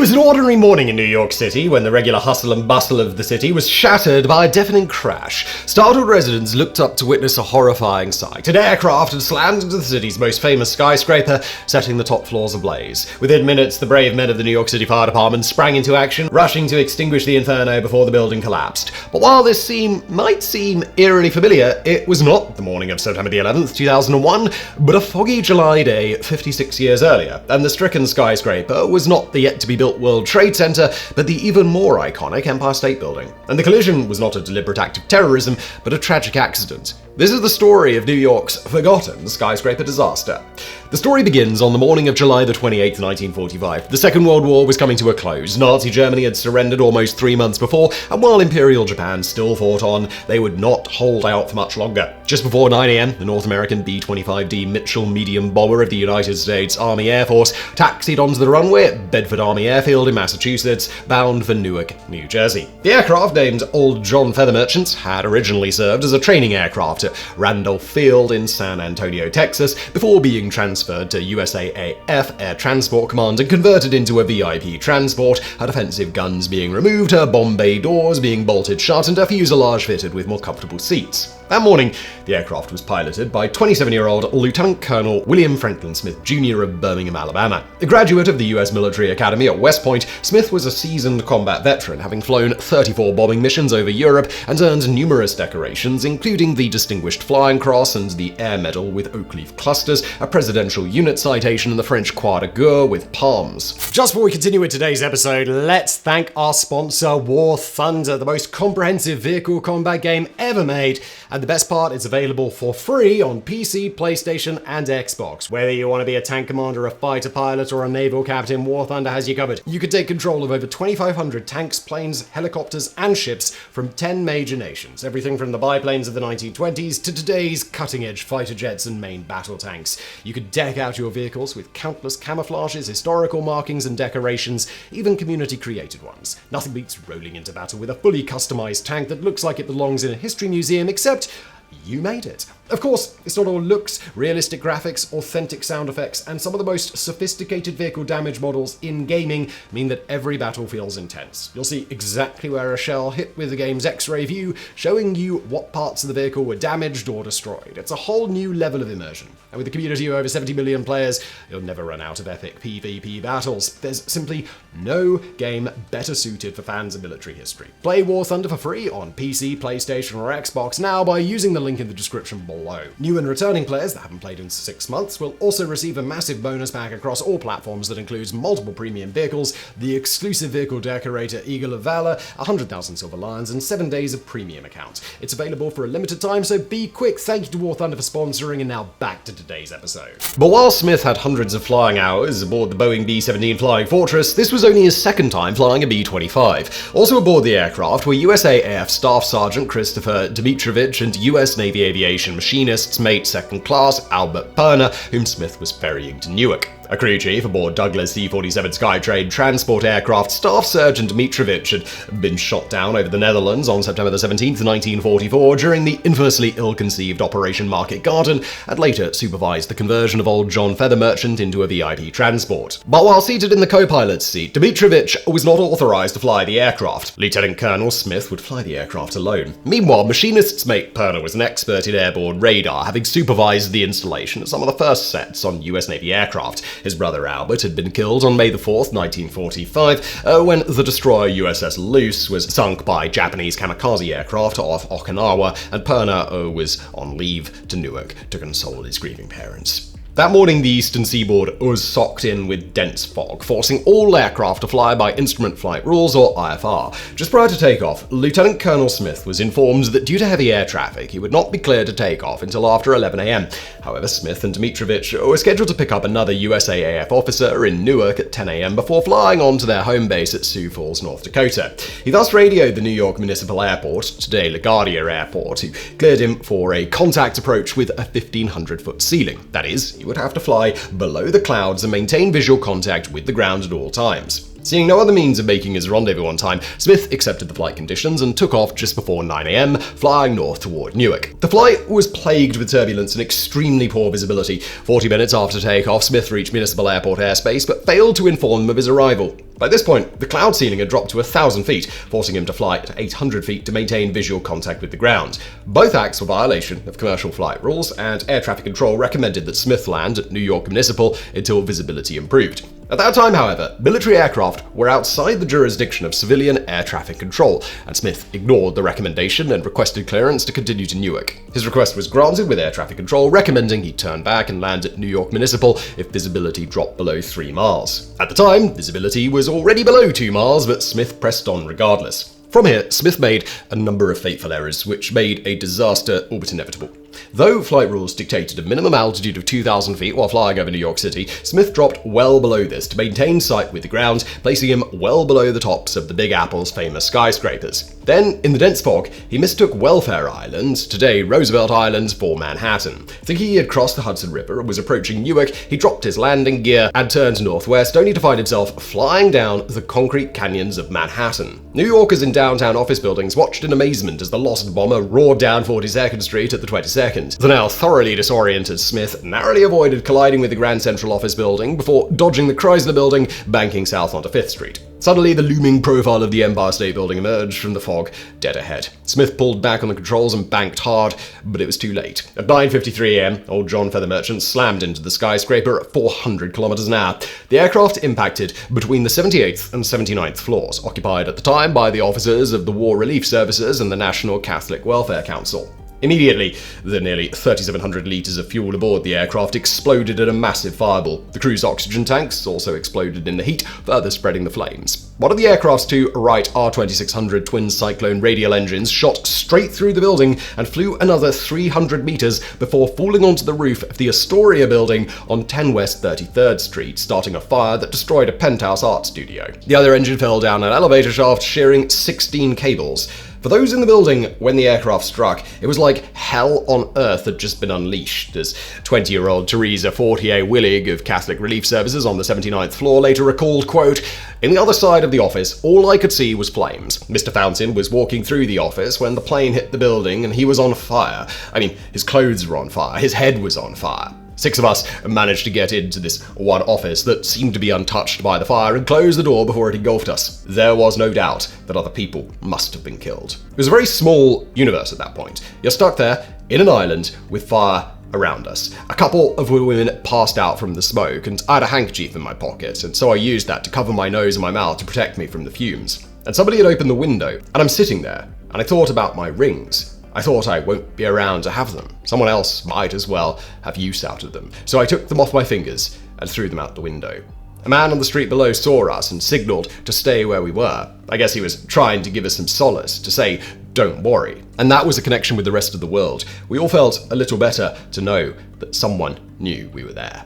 was an ordinary morning in New York City when the regular hustle and bustle of the city was shattered by a deafening crash. Startled residents looked up to witness a horrifying sight. An aircraft had slammed into the city's most famous skyscraper, setting the top floors ablaze. Within minutes, the brave men of the New York City Fire Department sprang into action, rushing to extinguish the inferno before the building collapsed. But while this scene might seem eerily familiar, it was not the morning of September the 11th, 2001, but a foggy July day 56 years earlier, and the stricken skyscraper was not the yet-to-be-built World Trade Center, but the even more iconic Empire State Building. And the collision was not a deliberate act of terrorism, but a tragic accident. This is the story of New York's forgotten skyscraper disaster. The story begins on the morning of July the 28th, 1945. The Second World War was coming to a close. Nazi Germany had surrendered almost 3 months before, and while Imperial Japan still fought on, they would not hold out for much longer. Just before 9 a.m., the North American B-25D Mitchell medium bomber of the United States Army Air Force taxied onto the runway at Bedford Army Airfield in Massachusetts, bound for Newark, New Jersey. The aircraft, named Old John Feather Merchant, had originally served as a training aircraft at Randolph Field in San Antonio, Texas, before being transferred to USAAF Air Transport Command and converted into a VIP transport, her defensive guns being removed, her bomb bay doors being bolted shut, and her fuselage fitted with more comfortable seats. That morning, the aircraft was piloted by 27-year-old Lieutenant Colonel William Franklin Smith Jr. of Birmingham, Alabama. A graduate of the U.S. Military Academy at West Point, Smith was a seasoned combat veteran, having flown 34 bombing missions over Europe and earned numerous decorations, including the Distinguished Flying Cross and the Air Medal with oak leaf clusters, a Presidential Unit Citation, and the French Croix de Guerre with palms. Just before we continue with today's episode, let's thank our sponsor, War Thunder, the most comprehensive vehicle combat game ever made. And the best part, it's available for free on PC, PlayStation, and Xbox. Whether you want to be a tank commander, a fighter pilot, or a naval captain, War Thunder has you covered. You can take control of over 2,500 tanks, planes, helicopters, and ships from 10 major nations. Everything from the biplanes of the 1920s to today's cutting-edge fighter jets and main battle tanks. You can deck out your vehicles with countless camouflages, historical markings, and decorations, even community-created ones. Nothing beats rolling into battle with a fully customized tank that looks like it belongs in a history museum, except you made it. Of course, it's not all looks, realistic graphics, authentic sound effects, and some of the most sophisticated vehicle damage models in gaming mean that every battle feels intense. You'll see exactly where a shell hit with the game's X-ray view, showing you what parts of the vehicle were damaged or destroyed. It's a whole new level of immersion. And with a community of over 70 million players, you'll never run out of epic PvP battles. There's simply no game better suited for fans of military history. Play War Thunder for free on PC, PlayStation, or Xbox now by using the link in the description below. New and returning players that haven't played in 6 months will also receive a massive bonus pack across all platforms that includes multiple premium vehicles, the exclusive vehicle decorator Eagle of Valor, 100,000 Silver Lions, and 7 days of premium accounts. It's available for a limited time, so be quick. Thank you to War Thunder for sponsoring, and now back to today's episode. But while Smith had hundreds of flying hours aboard the Boeing B-17 Flying Fortress, this was only his second time flying a B-25. Also aboard the aircraft were USAAF Staff Sergeant Christopher Dmitrovich and US Navy Aviation Machinist's mate second class Albert Perner, whom Smith was ferrying to Newark. A crew chief aboard Douglas C-47 Skytrade transport aircraft, Staff Sergeant Dmitrovich had been shot down over the Netherlands on September the 17th, 1944 during the infamously ill-conceived Operation Market Garden, and later supervised the conversion of Old John Feather Merchant into a VIP transport. But while seated in the co-pilot's seat, Dmitrovich was not authorized to fly the aircraft. Lieutenant Colonel Smith would fly the aircraft alone. Meanwhile, machinist's mate Perner was an expert in airborne radar, having supervised the installation of some of the first sets on US Navy aircraft. His brother Albert had been killed on May the 4th, 1945, when the destroyer USS Luce was sunk by Japanese kamikaze aircraft off Okinawa, and Perner was on leave to Newark to console his grieving parents. That morning, the eastern seaboard was socked in with dense fog, forcing all aircraft to fly by instrument flight rules, or IFR. Just prior to takeoff, Lieutenant Colonel Smith was informed that due to heavy air traffic, he would not be cleared to take off until after 11 a.m. However, Smith and Dmitrovich were scheduled to pick up another USAAF officer in Newark at 10 a.m. before flying on to their home base at Sioux Falls, North Dakota. He thus radioed the New York Municipal Airport, today LaGuardia Airport, who cleared him for a contact approach with a 1,500-foot ceiling. That is, he would have to fly below the clouds and maintain visual contact with the ground at all times. Seeing no other means of making his rendezvous on time, Smith accepted the flight conditions and took off just before 9 a.m., flying north toward Newark. The flight was plagued with turbulence and extremely poor visibility. 40 minutes after takeoff, Smith reached Municipal Airport airspace, but failed to inform them of his arrival. By this point, the cloud ceiling had dropped to 1,000 feet, forcing him to fly at 800 feet to maintain visual contact with the ground. Both acts were violation of commercial flight rules, and air traffic control recommended that Smith land at New York Municipal until visibility improved. At that time, however, military aircraft were outside the jurisdiction of civilian air traffic control, and Smith ignored the recommendation and requested clearance to continue to Newark. His request was granted, with air traffic control recommending he turn back and land at New York Municipal if visibility dropped below 3 miles. At the time, visibility was already below 2 miles, but Smith pressed on regardless. From here, Smith made a number of fateful errors, which made a disaster all but inevitable. Though flight rules dictated a minimum altitude of 2,000 feet while flying over New York City, Smith dropped well below this to maintain sight with the ground, placing him well below the tops of the Big Apple's famous skyscrapers. Then, in the dense fog, he mistook Welfare Island, today Roosevelt Island, for Manhattan. Thinking he had crossed the Hudson River and was approaching Newark, he dropped his landing gear and turned northwest, only to find himself flying down the concrete canyons of Manhattan. New Yorkers in downtown office buildings watched in amazement as the lost bomber roared down 42nd Street at the 22nd. The now thoroughly disoriented Smith narrowly avoided colliding with the Grand Central Office building before dodging the Chrysler building, banking south onto 5th Street. Suddenly, the looming profile of the Empire State Building emerged from the fog, dead ahead. Smith pulled back on the controls and banked hard, but it was too late. At 9:53 a.m., old John Feather Merchant slammed into the skyscraper at 400 kilometers an hour. The aircraft impacted between the 78th and 79th floors, occupied at the time by the officers of the War Relief Services and the National Catholic Welfare Council. Immediately, the nearly 3,700 litres of fuel aboard the aircraft exploded in a massive fireball. The crew's oxygen tanks also exploded in the heat, further spreading the flames. One of the aircraft's two Wright R-2600 twin Cyclone radial engines shot straight through the building and flew another 300 metres before falling onto the roof of the Astoria building on 10 West 33rd Street, starting a fire that destroyed a penthouse art studio. The other engine fell down an elevator shaft, shearing 16 cables. For those in the building when the aircraft struck, it was like hell on earth had just been unleashed, as 20-year-old Teresa Fortier-Willig of Catholic Relief Services on the 79th floor later recalled, quote, "In the other side of the office, all I could see was flames. Mr. Fountain was walking through the office when the plane hit the building and he was on fire. I mean, his clothes were on fire, his head was on fire. 6 of us managed to get into this one office that seemed to be untouched by the fire and close the door before it engulfed us. There was no doubt that other people must have been killed." It was a very small universe at that point. You're stuck there, in an island, with fire around us. A couple of women passed out from the smoke, and I had a handkerchief in my pocket, and so I used that to cover my nose and my mouth to protect me from the fumes. And somebody had opened the window, and I'm sitting there, and I thought about my rings. I thought I won't be around to have them. Someone else might as well have use out of them. So I took them off my fingers and threw them out the window. A man on the street below saw us and signaled to stay where we were. I guess he was trying to give us some solace, to say, "Don't worry." And that was a connection with the rest of the world. We all felt a little better to know that someone knew we were there.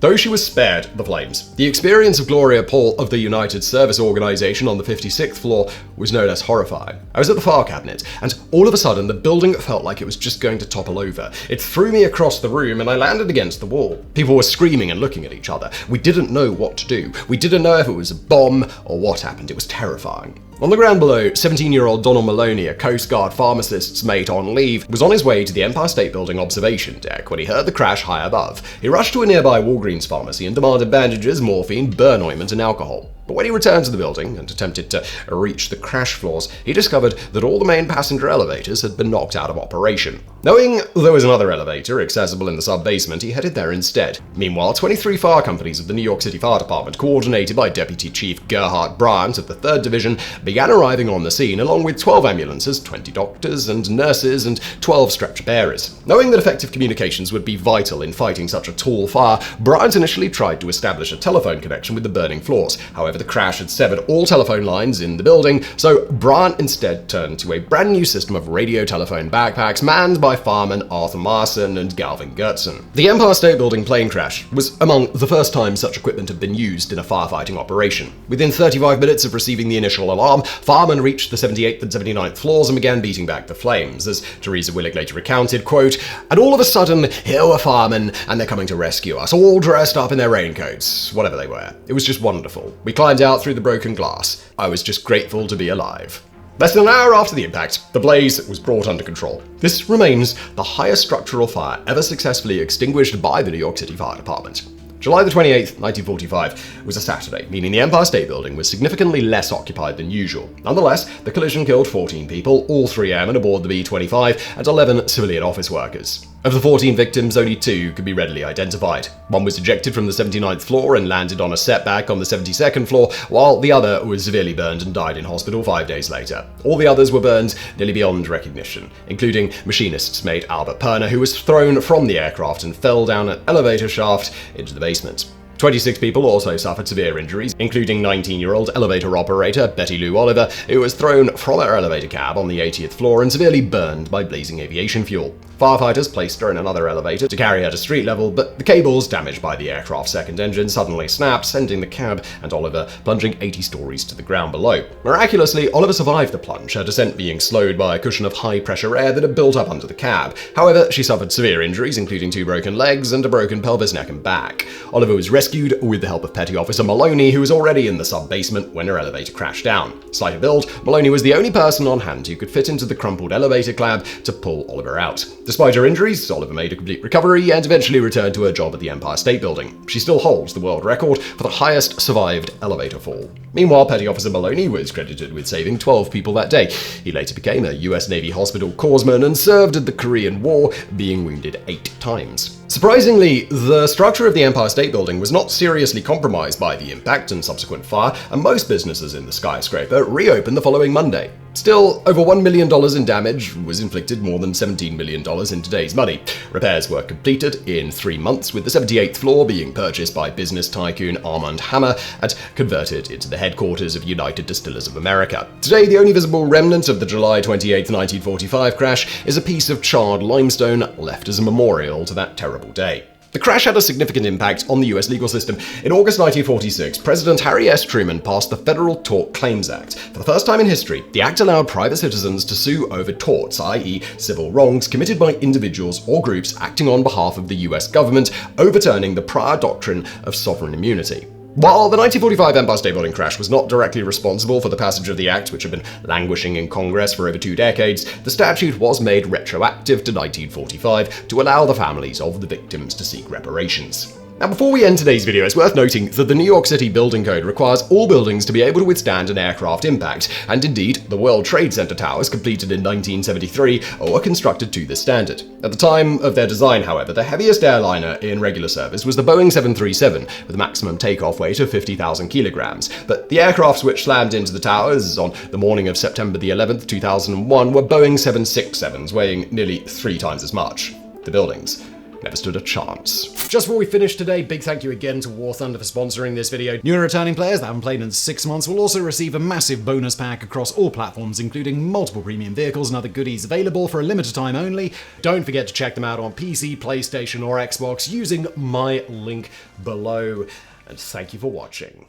Though she was spared the flames, the experience of Gloria Paul of the United Service Organization on the 56th floor was no less horrifying. I was at the file cabinet, and all of a sudden the building felt like it was just going to topple over. It threw me across the room and I landed against the wall. People were screaming and looking at each other. We didn't know what to do. We didn't know if it was a bomb or what happened. It was terrifying. On the ground below, 17-year-old Donald Maloney, a Coast Guard pharmacist's mate on leave, was on his way to the Empire State Building observation deck when he heard the crash high above. He rushed to a nearby Walgreens pharmacy and demanded bandages, morphine, burn ointment, and alcohol. But when he returned to the building and attempted to reach the crash floors, he discovered that all the main passenger elevators had been knocked out of operation. Knowing there was another elevator accessible in the sub-basement, he headed there instead. Meanwhile, 23 fire companies of the New York City Fire Department, coordinated by Deputy Chief Gerhard Bryant of the 3rd Division, began arriving on the scene along with 12 ambulances, 20 doctors and nurses, and 12 stretcher bearers. Knowing that effective communications would be vital in fighting such a tall fire, Bryant initially tried to establish a telephone connection with the burning floors. However, the crash had severed all telephone lines in the building, so Bryant instead turned to a brand new system of radio telephone backpacks manned by firemen Arthur Marson and Galvin Gertson. The Empire State Building plane crash was among the first times such equipment had been used in a firefighting operation. Within 35 minutes of receiving the initial alarm, firemen reached the 78th and 79th floors and began beating back the flames. As Teresa Willig later recounted, quote, "And all of a sudden, here were firemen, and they're coming to rescue us, all dressed up in their raincoats," whatever they were. It was just wonderful. We climbed out through the broken glass. I was just grateful to be alive. Less than an hour after the impact, the blaze was brought under control. This remains the highest structural fire ever successfully extinguished by the New York City Fire Department. July the 28th, 1945 was a Saturday, meaning the Empire State Building was significantly less occupied than usual. Nonetheless, the collision killed 14 people, all 3 airmen aboard the B-25, and 11 civilian office workers. Of the 14 victims, only 2 could be readily identified. One was ejected from the 79th floor and landed on a setback on the 72nd floor, while the other was severely burned and died in hospital 5 days later. All the others were burned nearly beyond recognition, including machinist's mate Albert Perner, who was thrown from the aircraft and fell down an elevator shaft into the basement. 26 people also suffered severe injuries, including 19-year-old elevator operator Betty Lou Oliver, who was thrown from her elevator cab on the 80th floor and severely burned by blazing aviation fuel. Firefighters placed her in another elevator to carry her to street level, but the cables damaged by the aircraft's second engine suddenly snapped, sending the cab and Oliver plunging 80 stories to the ground below. Miraculously, Oliver survived the plunge, her descent being slowed by a cushion of high-pressure air that had built up under the cab. However, she suffered severe injuries, including 2 broken legs and a broken pelvis, neck, and back. Oliver was rescued with the help of Petty Officer Maloney, who was already in the sub-basement when her elevator crashed down. Slight of build, Maloney was the only person on hand who could fit into the crumpled elevator cab to pull Oliver out. Despite her injuries, Oliver made a complete recovery and eventually returned to her job at the Empire State Building. She still holds the world record for the highest survived elevator fall. Meanwhile, Petty Officer Maloney was credited with saving 12 people that day. He later became a US Navy hospital corpsman and served in the Korean War, being wounded 8 times. Surprisingly, the structure of the Empire State Building was not seriously compromised by the impact and subsequent fire, and most businesses in the skyscraper reopened the following Monday. Still, over $1 million in damage was inflicted, more than $17 million in today's money. Repairs were completed in 3 months, with the 78th floor being purchased by business tycoon Armand Hammer and converted into the headquarters of United Distillers of America. Today, the only visible remnant of the July 28, 1945 crash is a piece of charred limestone left as a memorial to that terrible day. The crash had a significant impact on the US legal system. In August 1946, President Harry S. Truman passed the Federal Tort Claims Act. For the first time in history, the act allowed private citizens to sue over torts, i.e. civil wrongs committed by individuals or groups acting on behalf of the US government, overturning the prior doctrine of sovereign immunity. While the 1945 Empire State Building crash was not directly responsible for the passage of the act, which had been languishing in Congress for over 2 decades, the statute was made retroactive to 1945 to allow the families of the victims to seek reparations. Now, before we end today's video, it's worth noting that the New York City Building Code requires all buildings to be able to withstand an aircraft impact, and indeed, the World Trade Center towers, completed in 1973, were constructed to this standard. At the time of their design, however, the heaviest airliner in regular service was the Boeing 737, with a maximum takeoff weight of 50,000 kilograms. But the aircrafts which slammed into the towers on the morning of September the 11th, 2001, were Boeing 767s, weighing nearly 3 times as much. The buildings never stood a chance. Just before we finish today, big thank you again to War Thunder for sponsoring this video. New and returning players that haven't played in 6 months will also receive a massive bonus pack across all platforms, including multiple premium vehicles and other goodies available for a limited time only. Don't forget to check them out on PC, PlayStation, or Xbox using my link below. And thank you for watching.